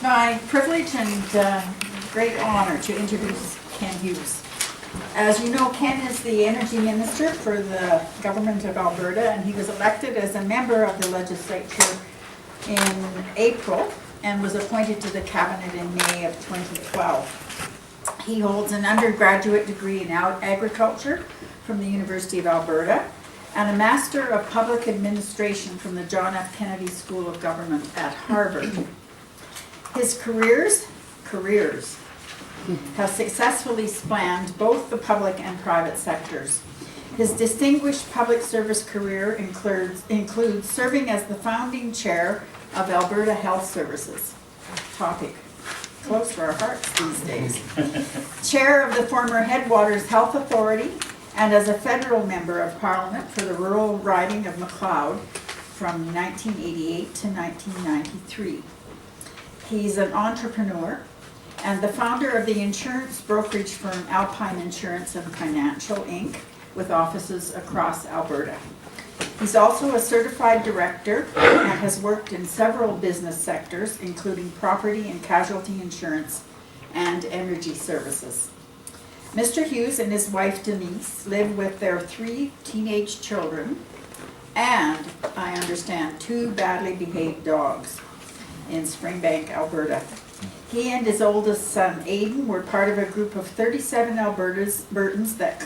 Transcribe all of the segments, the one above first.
It's my privilege and great honor to introduce Ken Hughes. As you know, Ken is the Energy Minister for the Government of Alberta, and he was elected as a member of the legislature in April and was appointed to the Cabinet in May of 2012. He holds an undergraduate degree in agriculture from the University of Alberta and a Master of Public Administration from the John F. Kennedy School of Government at Harvard. His careers have successfully spanned both the public and private sectors. His distinguished public service career includes serving as the founding chair of Alberta Health Services, topic close to our hearts these days, chair of the former Headwaters Health Authority, and as a federal member of Parliament for the rural riding of McLeod from 1988 to 1993. He's an entrepreneur and the founder of the insurance brokerage firm Alpine Insurance and Financial Inc. with offices across Alberta. He's also a certified director and has worked in several business sectors, including property and casualty insurance and energy services. Mr. Hughes and his wife Denise live with their 3 teenage children and, I understand, 2 badly behaved dogs in Springbank, Alberta. He and his oldest son, Aidan, were part of a group of 37 Albertans that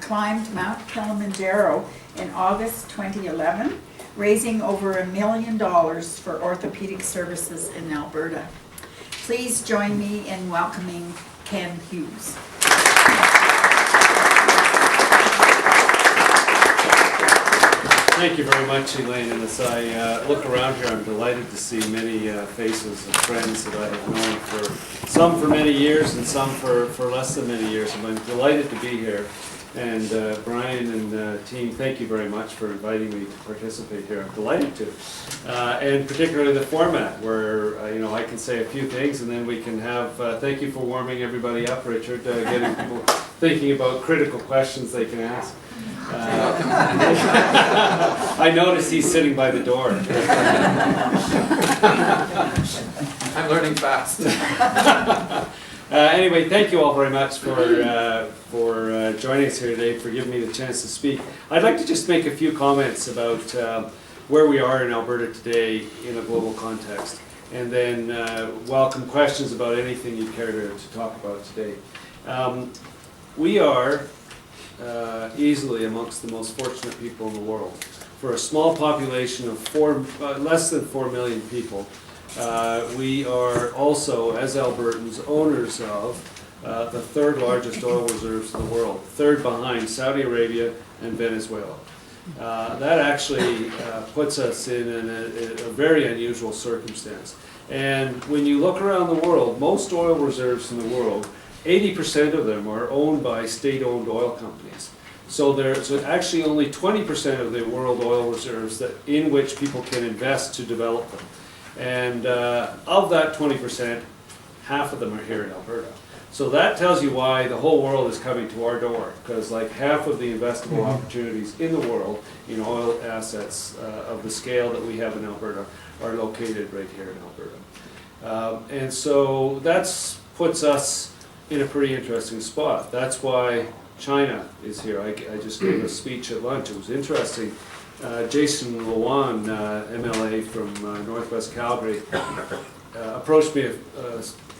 climbed Mount Kilimanjaro in August 2011, raising over $1 million for orthopedic services in Alberta. Please join me in welcoming Ken Hughes. Thank you very much, Elaine. And as I look around here, I'm delighted to see many faces of friends that I have known for some for many years and some for less than many years. And I'm delighted to be here. And Brian and team, thank you very much for inviting me to participate here. I'm delighted to. And particularly the format where I can say a few things and then we can have, thank you for warming everybody up, Richard, getting people thinking about critical questions they can ask. I notice he's sitting by the door. I'm learning fast. Anyway, thank you all very much for joining us here today, for giving me the chance to speak. I'd like to just make a few comments about where we are in Alberta today in a global context, and then welcome questions about anything you care to talk about today. We are easily amongst the most fortunate people in the world. For a small population of less than 4 million people, we are also, as Albertans, owners of the 3rd largest oil reserves in the world, 3rd behind Saudi Arabia and Venezuela. That actually puts us in a very unusual circumstance. And when you look around the world, most oil reserves in the world, 80% of them are owned by state-owned oil companies. So there's actually only 20% of the world oil reserves in which people can invest to develop them. And of that 20%, half of them are here in Alberta. So that tells you why the whole world is coming to our door, because like half of the investable opportunities in the world in oil assets of the scale that we have in Alberta are located right here in Alberta. And so that puts us in a pretty interesting spot. That's why China is here. I just gave a speech at lunch. It was interesting. Jason Lewan, MLA from Northwest Calgary, approached me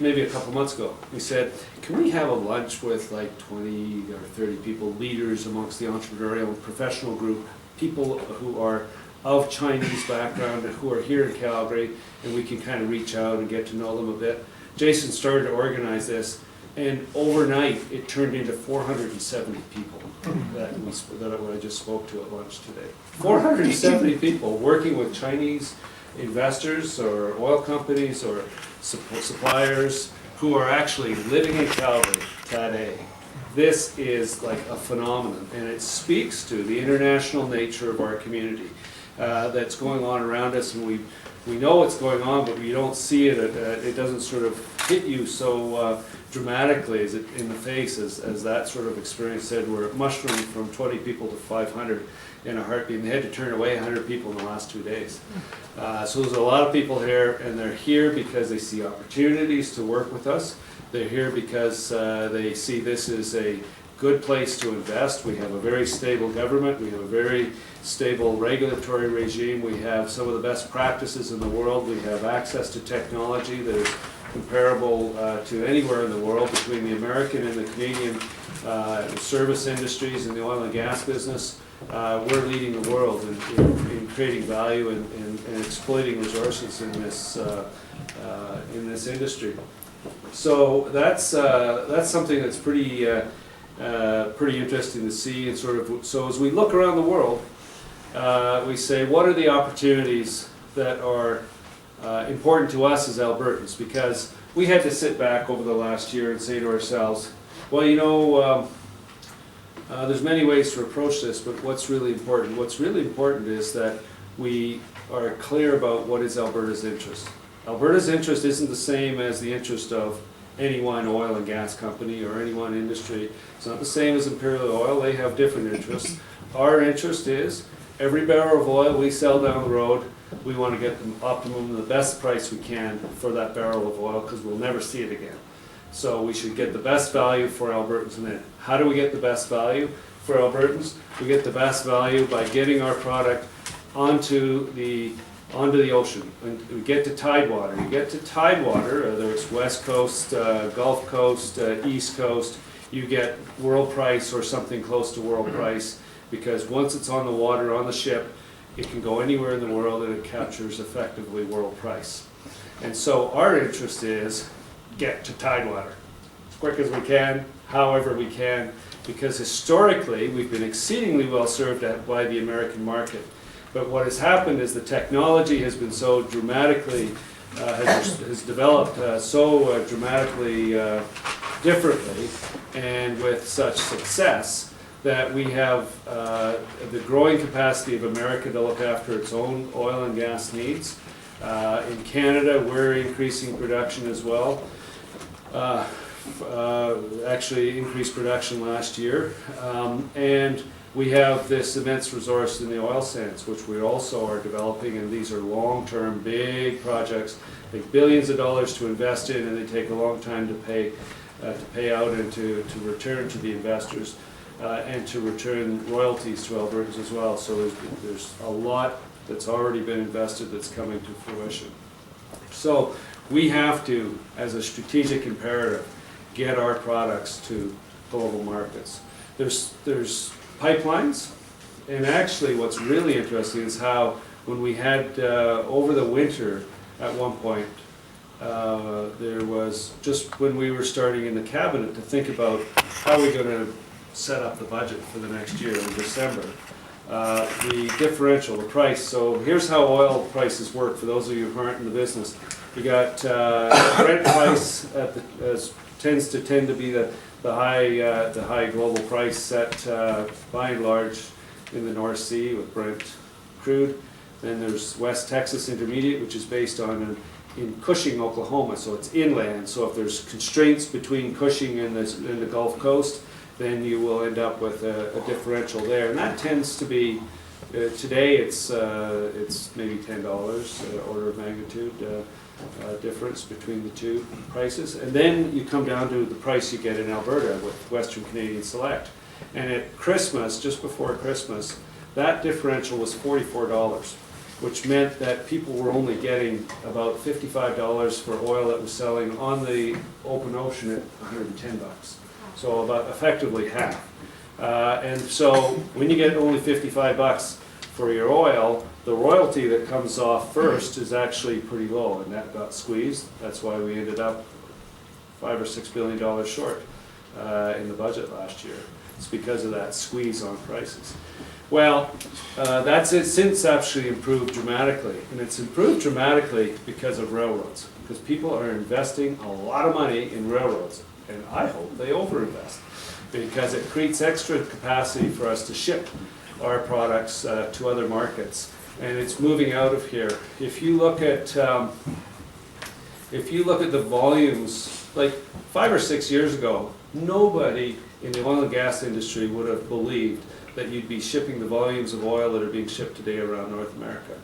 maybe a couple months ago. He said, can we have a lunch with like 20 or 30 people, leaders amongst the entrepreneurial and professional group, people who are of Chinese background and who are here in Calgary, and we can kind of reach out and get to know them a bit. Jason started to organize this, and overnight it turned into 470 people that I just spoke to at lunch today. 470 people working with Chinese investors or oil companies or suppliers who are actually living in Calgary today. This is like a phenomenon, and it speaks to the international nature of our community that's going on around us, and we know what's going on, but we don't see it. It doesn't sort of hit you so dramatically as it in the face as that sort of experience said, where it mushroomed from 20 people to 500 in a heartbeat. And they had to turn away 100 people in the last 2 days. So there's a lot of people here, and they're here because they see opportunities to work with us. They're here because they see this as a good place to invest. We have a very stable government. We have a very stable regulatory regime. We have some of the best practices in the world. We have access to technology that is comparable to anywhere in the world between the American and the Canadian service industries and the oil and gas business. We're leading the world in creating value and exploiting resources in this industry. So that's something that's pretty interesting to see. And sort of, so as we look around the world, we say, what are the opportunities that are important to us as Albertans? Because we had to sit back over the last year and say to ourselves, well, you know, there's many ways to approach this, but what's really important? What's really important is that we are clear about what is Alberta's interest. Alberta's interest isn't the same as the interest of any one oil and gas company or any one industry. It's not the same as Imperial Oil. They have different interests. Our interest is every barrel of oil we sell down the road, we want to get the optimum, the best price we can for that barrel of oil, because we'll never see it again. So we should get the best value for Albertans in it. How do we get the best value for Albertans? We get the best value by getting our product onto the ocean. And we get to Tidewater. You get to Tidewater, whether it's West Coast, Gulf Coast, East Coast, you get world price or something close to world price, because once it's on the water, on the ship, it can go anywhere in the world and it captures effectively world price. And so our interest is get to Tidewater as quick as we can, however we can, because historically we've been exceedingly well served by the American market. But what has happened is the technology has been so dramatically, has developed so dramatically differently and with such success that we have the growing capacity of America to look after its own oil and gas needs. In Canada, we're increasing production as well. Actually increased production last year. And we have this immense resource in the oil sands, which we also are developing, and these are long-term, big projects. They take billions of dollars to invest in, and they take a long time to pay out and to return to the investors, and to return royalties to Albertans as well. So there's a lot that's already been invested that's coming to fruition. So we have to, as a strategic imperative, get our products to global markets. There's pipelines, and actually what's really interesting is how when we had over the winter at one point, there was, just when we were starting in the cabinet to think about how we're going to set up the budget for the next year in December, the differential, the price. So here's how oil prices work for those of you who aren't in the business. You got Brent price tends to be the high global price set by and large in the North Sea with Brent crude. Then there's West Texas Intermediate, which is based on in Cushing, Oklahoma, so it's inland. So if there's constraints between Cushing and the Gulf Coast, then you will end up with a differential there, and that tends to be today it's maybe $10 order of magnitude difference between the two prices. And then you come down to the price you get in Alberta with Western Canadian Select. And at Christmas, just before Christmas, that differential was $44, which meant that people were only getting about $55 for oil that was selling on the open ocean at $110. So about effectively half. And so when you get only $55 for your oil, the royalty that comes off first is actually pretty low, and that got squeezed. That's why we ended up $5 or $6 billion short in the budget last year. It's because of that squeeze on prices. Well, that's it since actually improved dramatically, and it's improved dramatically because of railroads, because people are investing a lot of money in railroads, and I hope they overinvest, because it creates extra capacity for us to ship our products to other markets, and it's moving out of here. If you look at the volumes Like 5 or 6 years ago, nobody in the oil and gas industry would have believed that you'd be shipping the volumes of oil that are being shipped today around North America.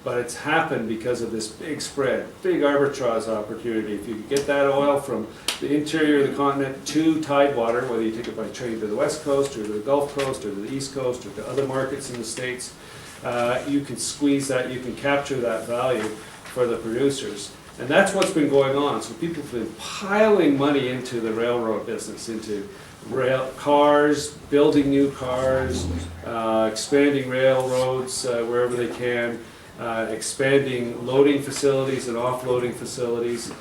But it's happened because of this big spread, big arbitrage opportunity. If you could get that oil from the interior of the continent to Tidewater, whether you take it by train to the West Coast or to the Gulf Coast or to the East Coast or to other markets in the States, you can squeeze that, you can capture that value for the producers. And that's what's been going on. So people have been piling money into the railroad business, into rail cars, building new cars, expanding railroads wherever they can, expanding loading facilities and offloading facilities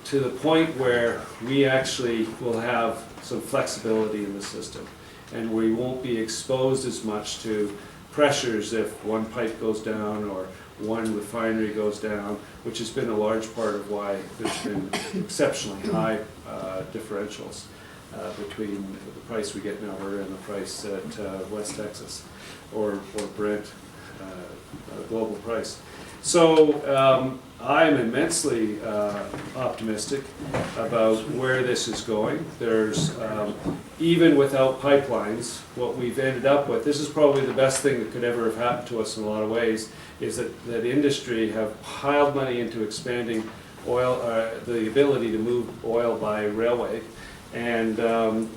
to the point where we actually will have some flexibility in the system. And we won't be exposed as much to pressures if one pipe goes down or one refinery goes down, which has been a large part of why there's been exceptionally high differentials between the price we get in Alberta and the price at West Texas or Brent, global price. So I'm immensely optimistic about where this is going. There's, even without pipelines, what we've ended up with, this is probably the best thing that could ever have happened to us in a lot of ways, is that industry have piled money into expanding oil, the ability to move oil by railway, and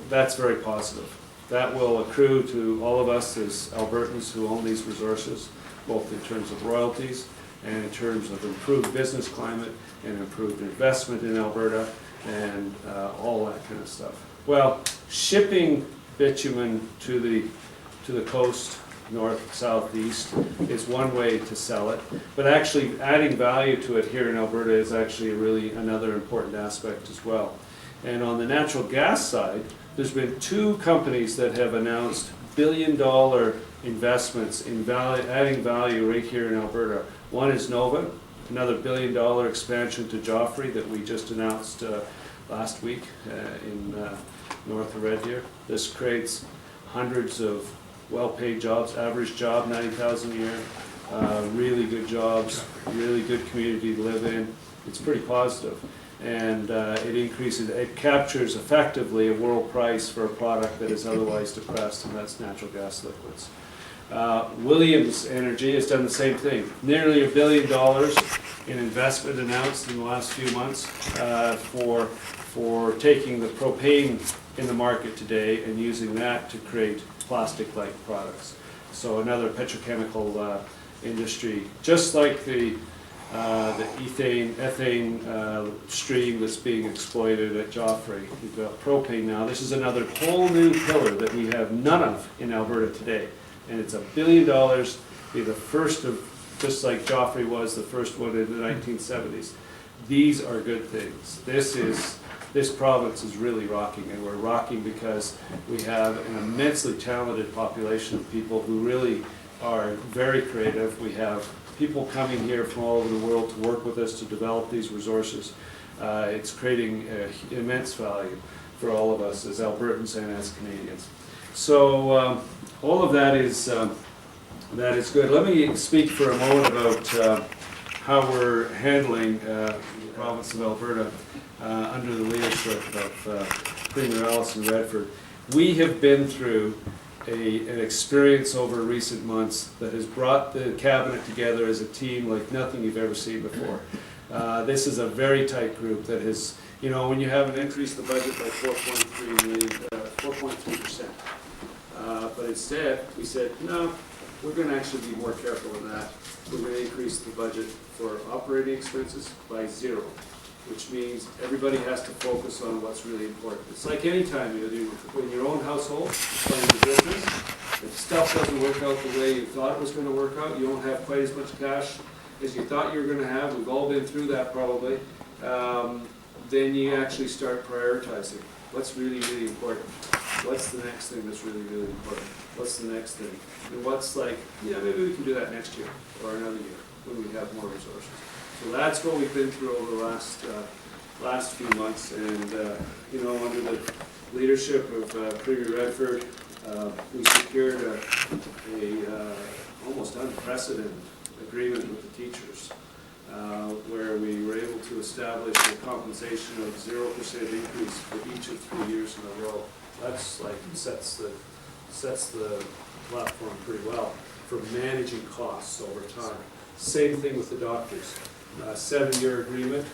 that's very positive. That will accrue to all of us as Albertans who own these resources, both in terms of royalties and in terms of improved business climate and improved investment in Alberta and all that kind of stuff. Well, shipping bitumen to the coast, north, south, east, is one way to sell it, but actually adding value to it here in Alberta is actually really another important aspect as well. And on the natural gas side, there's been 2 companies that have announced billion-dollar investments in adding value right here in Alberta. One is Nova, another billion-dollar expansion to Joffre that we just announced last week in north of Red Deer. This creates hundreds of well-paid jobs, average job, 90,000 a year, really good jobs, really good community to live in. It's pretty positive. And it captures effectively a world price for a product that is otherwise depressed, and that's natural gas liquids. Williams Energy has done the same thing. Nearly $1 billion in investment announced in the last few months for taking the propane in the market today and using that to create plastic-like products. So another petrochemical industry, just like the ethane stream that's being exploited at Joffre. We've got propane now. This is another whole new pillar that we have none of in Alberta today. And it's $1 billion, be the first of, just like Joffre was the first one in the 1970s. These are good things. This province is really rocking, and we're rocking because we have an immensely talented population of people who really are very creative. We have people coming here from all over the world to work with us to develop these resources. It's creating immense value for all of us as Albertans and as Canadians. So all of that is good. Let me speak for a moment about how we're handling the province of Alberta under the leadership of Premier Alison Redford. We have been through an experience over recent months that has brought the cabinet together as a team like nothing you've ever seen before. This is a very tight group that has, you know, when you have an increase in the budget by 4.3%. But instead, we said, no, we're going to actually be more careful than that. We're going to increase the budget for operating expenses by 0. Which means everybody has to focus on what's really important. It's like any time you do in your own household, running the business, if stuff doesn't work out the way you thought it was going to work out, you don't have quite as much cash as you thought you were going to have, we've all been through that probably, then you actually start prioritizing. What's really, really important? What's the next thing that's really, really important? What's the next thing? And what's like, yeah, maybe we can do that next year or another year when we have more resources. So that's what we've been through over the last few months, and you know, under the leadership of Premier Redford, we secured a almost unprecedented agreement with the teachers. where we were able to establish a compensation of 0% increase for each of 3 years in a row. That's like sets the platform pretty well for managing costs over time. Same thing with the doctors. 7-year agreement,